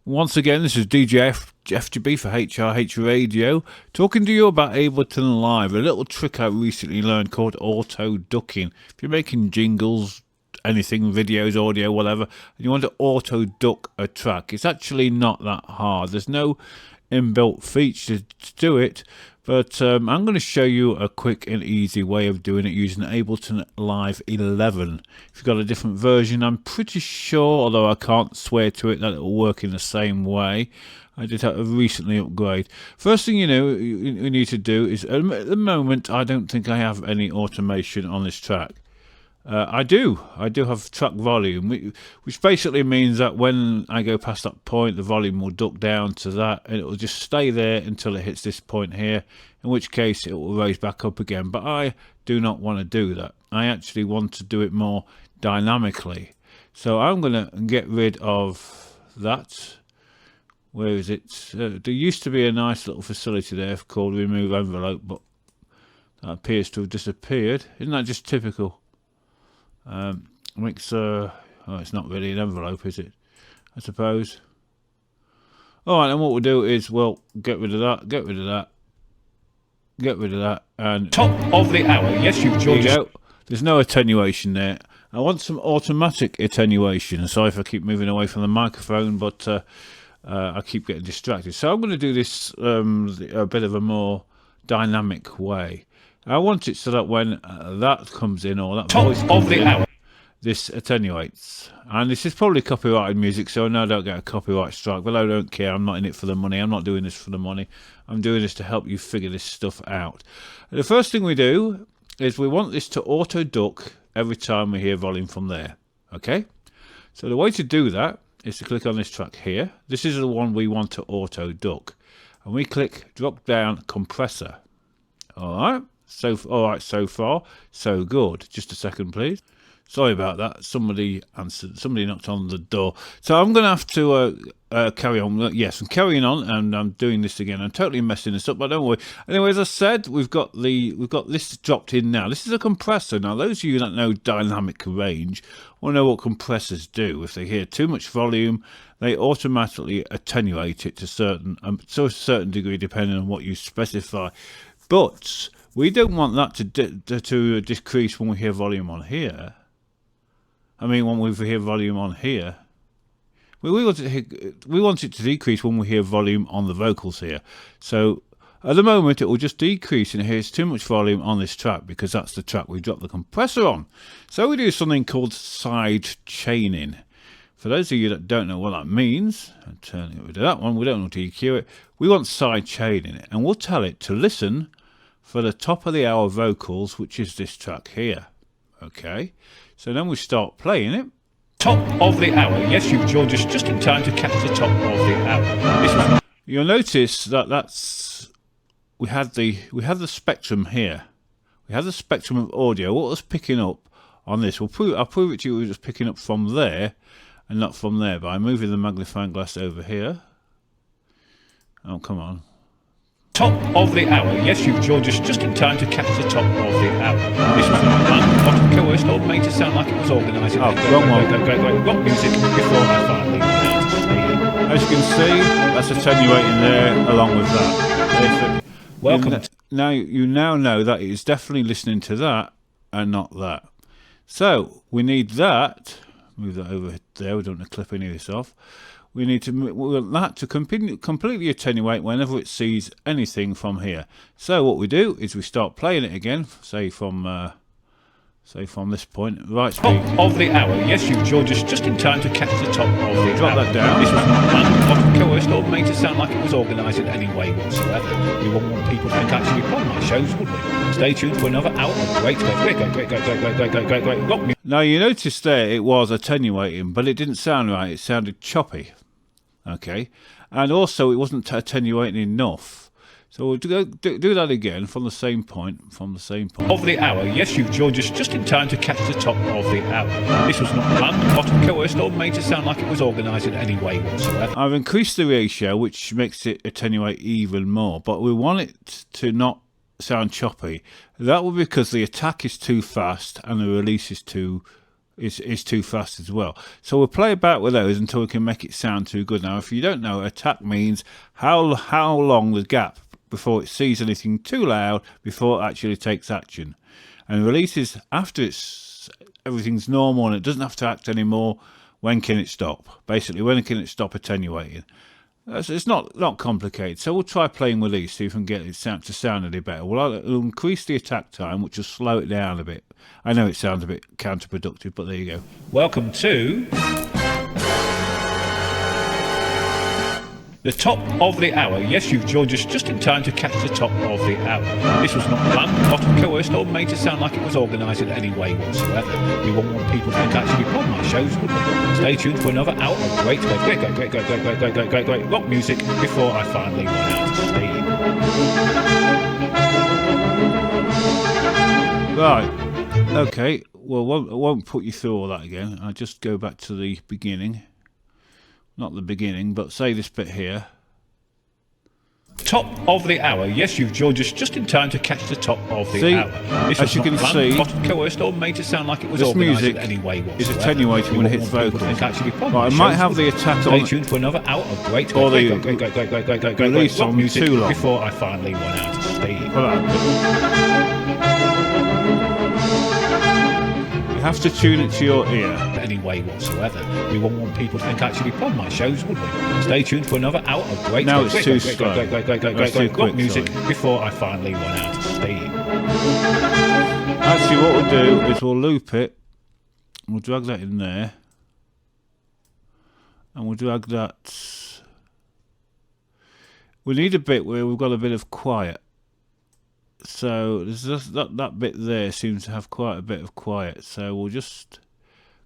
Once again, this is DJ FGB for HRH Radio, talking to you about Ableton Live, a little trick I recently learned called auto-ducking. If you're making jingles, anything, videos, audio, whatever, and you want to auto-duck a track, it's actually not that hard. There's no inbuilt feature to do it, but I'm going to show you a quick and easy way of doing it using Ableton Live 11. If you've got a different version, I'm pretty sure, although I can't swear to it, that it will work in the same way. I did have a recently upgrade. First thing you need to do is, at the moment, I don't think I have any automation on this track. I do have track volume, which basically means that when I go past that point, the volume will duck down to that, and it will just stay there until it hits this point here, in which case it will raise back up again. But I do not want to do that. I actually want to do it more dynamically. So I'm going to get rid of that. Where is it? There used to be a nice little facility there called Remove Envelope, but that appears to have disappeared. Isn't that just typical? It's not really an envelope, is it? I suppose. Alright, and what we'll do is we'll get rid of that, get rid of that, get rid of that, and top of the hour. Yes, you've there you go. There's no attenuation there. I want some automatic attenuation. Sorry if I keep moving away from the microphone, but I keep getting distracted. So I'm going to do this a bit of a more dynamic way. I want it so that when that comes in, or that voice comes in, this attenuates. And this is probably copyrighted music, so I know I don't get a copyright strike, but I don't care. I'm not in it for the money. I'm not doing this for the money. I'm doing this to help you figure this stuff out. The first thing we do is we want this to auto-duck every time we hear volume from there. Okay? So the way to do that is to click on this track here. This is the one we want to auto-duck. And we click drop down compressor. Alright? Alright, so far, so good. Just a second, please. Sorry about that. Somebody knocked on the door. So I'm going to have to carry on. Yes, I'm carrying on, and I'm doing this again. I'm totally messing this up, but don't worry. Anyway, as I said, we've got this dropped in now. This is a compressor. Now, those of you that know dynamic range will know what compressors do. If they hear too much volume, they automatically attenuate it to a certain degree, depending on what you specify. But we don't want that to decrease when we hear volume on here. I mean, when we hear volume on here. We want it to decrease when we hear volume on the vocals here. So at the moment, it will just decrease and it hears too much volume on this track because that's the track we dropped the compressor on. So we do something called side chaining. For those of you that don't know what that means, I'm turning rid of that one. We don't want to EQ it. We want side chaining, and we'll tell it to listen for the top of the hour vocals, which is this track here. Okay, so then we start playing it. Top of the hour. Yes, you've joined us just in time to catch the top of the hour. You'll notice that we had the spectrum here. We had the spectrum of audio. What was picking up on this? I'll prove it to you. It was picking up from there and not from there by moving the magnifying glass over here. Oh, come on. Top of the hour. Yes, you've joined us just in time to catch the top of the hour. This was not planned, not coerced, or made to sound like it was organised. Oh, wrong one. Great rock music before I finally announced. As you can see, that's attenuating there along with that. Welcome. You now know that it is definitely listening to that and not that. So we need that. Move that over there. We don't want to clip any of this off. We want that to completely attenuate whenever it sees anything from here. So what we do is we start playing it again, say from this point, right speed. Top of the hour. Yes, you've joined us just in time to catch the top of the hour. Drop that down. This was not planned, not coerced, or made to sound like it was organised in any way whatsoever. We wouldn't want people to think actually we plan my shows, would we? Stay tuned for another hour of great rock music. Now you notice there it was attenuating, but it didn't sound right. It sounded choppy. Okay, and also it wasn't attenuating enough. So we'll do that again from the same point. Of the hour. Yes, you've joined us just in time to catch the top of the hour. This was not planned, not coerced, or made to sound like it was organised in any way whatsoever. I've increased the ratio, which makes it attenuate even more, but we want it to not sound choppy. That will be because the attack is too fast and the release is too is too fast as well. So we'll play about with those until we can make it sound too good. Now, if you don't know, attack means how long the gap before it sees anything too loud before it actually takes action. And release is after everything's normal and it doesn't have to act anymore. When can it stop? Basically, when can it stop attenuating? It's not complicated. So we'll try playing with these, see if we can get it to sound any better. We'll increase the attack time, which will slow it down a bit. I know it sounds a bit counterproductive, but there you go. Welcome to the top of the hour. Yes, you've joined us just in time to catch the top of the hour. This was not planned, not coerced, or made to sound like it was organised in any way whatsoever. We wouldn't want people to think actually upon my shows, would we? Stay tuned for another hour of great rock music before I finally run out of steam. Right. Okay. Well, I won't put you through all that again. I'll just go back to the beginning. Not the beginning, but say this bit here. Top of the hour. Yes, you've joined us just in time to catch the top of the See, hour. This as you can see, not coerced or made to sound like it was this organised music in any way whatsoever. is attenuating when it hits vocals. Right, I might have the attack Stay on tuned for another hour of great release on music too long before I finally run out of steam. You have to tune it to your ear. Any way whatsoever. We wouldn't want people to think actually upon my shows, would we? Stay tuned for another hour of great rock music before I finally run out of steam. Actually, what we'll do is we'll loop it. We'll drag that in there. And we'll drag that. We need a bit where we've got a bit of quiet. So there's just that bit there seems to have quite a bit of quiet. So we'll just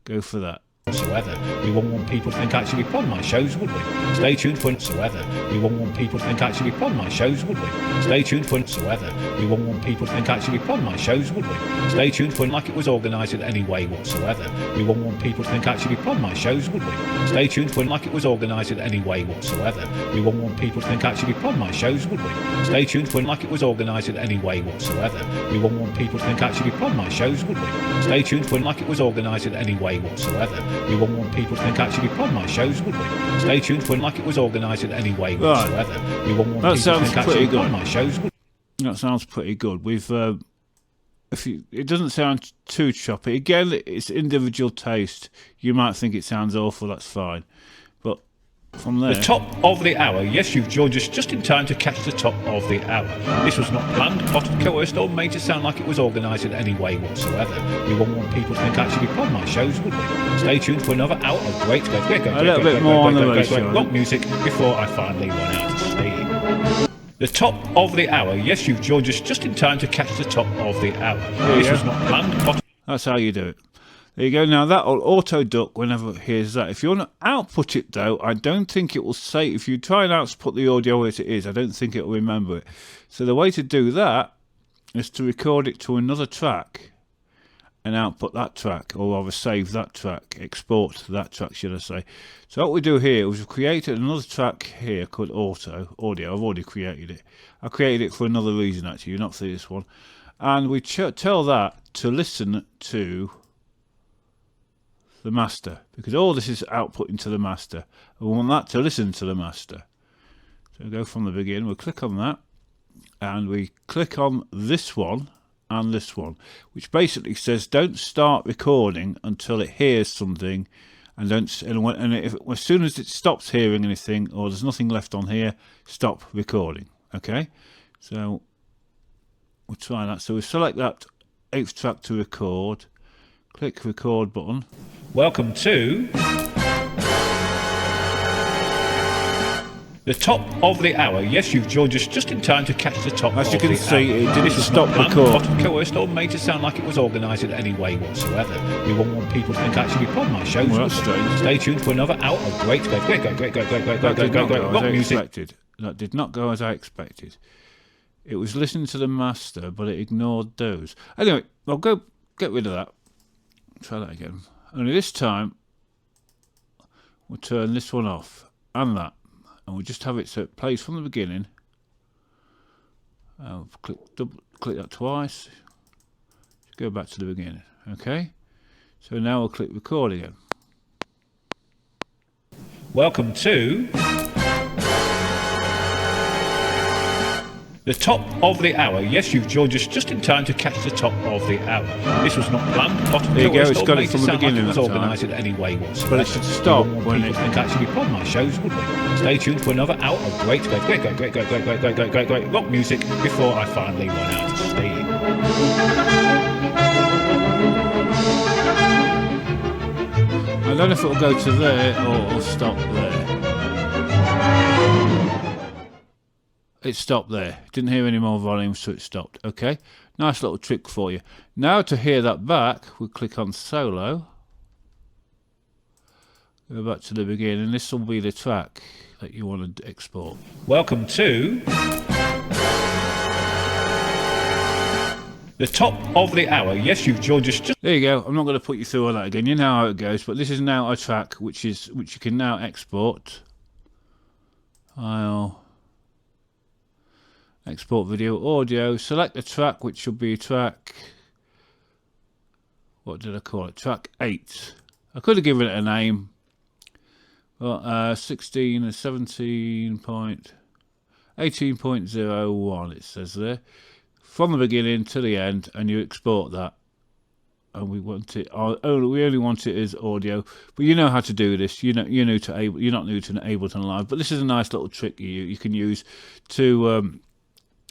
go for that. Whatsoever. We wouldn't want people to think actually upon my shows, would we? Stay tuned for whatsoever. We wouldn't want people to think actually upon my shows, would we? Stay tuned for whatsoever. We wouldn't want people to think actually upon my shows, would we? Stay tuned for like it was organised in any way whatsoever. We wouldn't want people to think actually upon my shows, would we? Stay tuned for like it was organised in any way whatsoever. We wouldn't want people to think actually upon my shows, would we? Stay tuned for like it was organised in any way whatsoever. We wouldn't want people to think actually upon my shows, would we? Stay tuned for like it was organised in any way whatsoever. We wouldn't want people to think actually upon my shows, would we? Stay tuned for like it was organised in any way whatsoever. We wouldn't want people to think actually upon my shows, would we? That sounds pretty good. We've it doesn't sound too choppy. Again, it's individual taste. You might think it sounds awful. That's fine, but from there. The top of the hour. Yes, you've joined us just in time to catch the top of the hour. This was not planned, plotted, coerced, or made to sound like it was organised in any way whatsoever. We wouldn't want people to think actually upon my shows, would we? Stay tuned for another hour of great rock music before I finally run out of steam. The top of the hour. Yes, you've joined us just in time to catch the top of the hour. This was not planned, plotted. That's how you do it. There you go. Now that'll auto-duck whenever it hears that. If you want to output it though, I don't think it will say, if you try and output the audio as it is, I don't think it will remember it. So the way to do that is to record it to another track and output that track, or rather save that track, export that track, should I say. So what we do here is we've created another track here called audio. I've already created it. I created it for another reason actually, not for this one. And we tell that to listen to the master, because all this is output into the master. We want that to listen to the master. So we go from the beginning, we'll click on that, and we click on this one and this one, which basically says don't start recording until it hears something, and as soon as it stops hearing anything or there's nothing left on here, stop recording. Okay, so we'll try that. So we select that 8th track to record, click record button. Welcome to the top of the hour. Yes, you've joined us just in time to catch the top of the hour. As you can see, it didn't stop recording. Coerced or made to sound like it was organised in any way whatsoever. We wouldn't want people to think actually upon my shows. Well, that's strange. Stay tuned for another hour of great rock music. That did not go as I expected. It was listening to the master, but it ignored those. Anyway, I'll go get rid of that. Try that again. Only this time, we'll turn this one off and that. And we'll just have it so it plays from the beginning. Click that twice. Go back to the beginning. Okay. So now we'll click record again. Welcome to the top of the hour. Yes, you've joined us just in time to catch the top of the hour. This was not planned. There you go, it's got it from the beginning It that was time. organised in any way whatsoever. But it should stop We wouldn't when want people it... to think actually we pod my shows, would we? Stay tuned for another hour of great rock music before I finally run out of steam. I don't know if it'll go to there or stop there. It stopped there. Didn't hear any more volume, so it stopped. Okay, nice little trick for you. Now to hear that back, we'll click on solo. Go back to the beginning. This will be the track that you want to export. Welcome to the top of the hour. Yes, you've joined us just... There you go. I'm not going to put you through all that again. You know how it goes. But this is now a track which you can now export. I'll export video audio. Select the track, which should be track... What did I call it? Track 8. I could have given it a name. Well, 16 and 18.01 it says there. From the beginning to the end, and you export that. And we want it. We only want it as audio. But you know how to do this. You're not new to Ableton Live. But this is a nice little trick you can use to.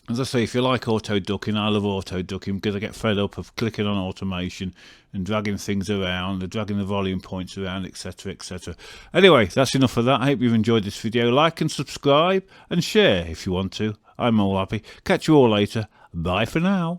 As I say, if you like auto-ducking, I love auto-ducking because I get fed up of clicking on automation and dragging things around, and dragging the volume points around, etc, etc. Anyway, that's enough of that. I hope you've enjoyed this video. Like and subscribe and share if you want to. I'm all happy. Catch you all later. Bye for now.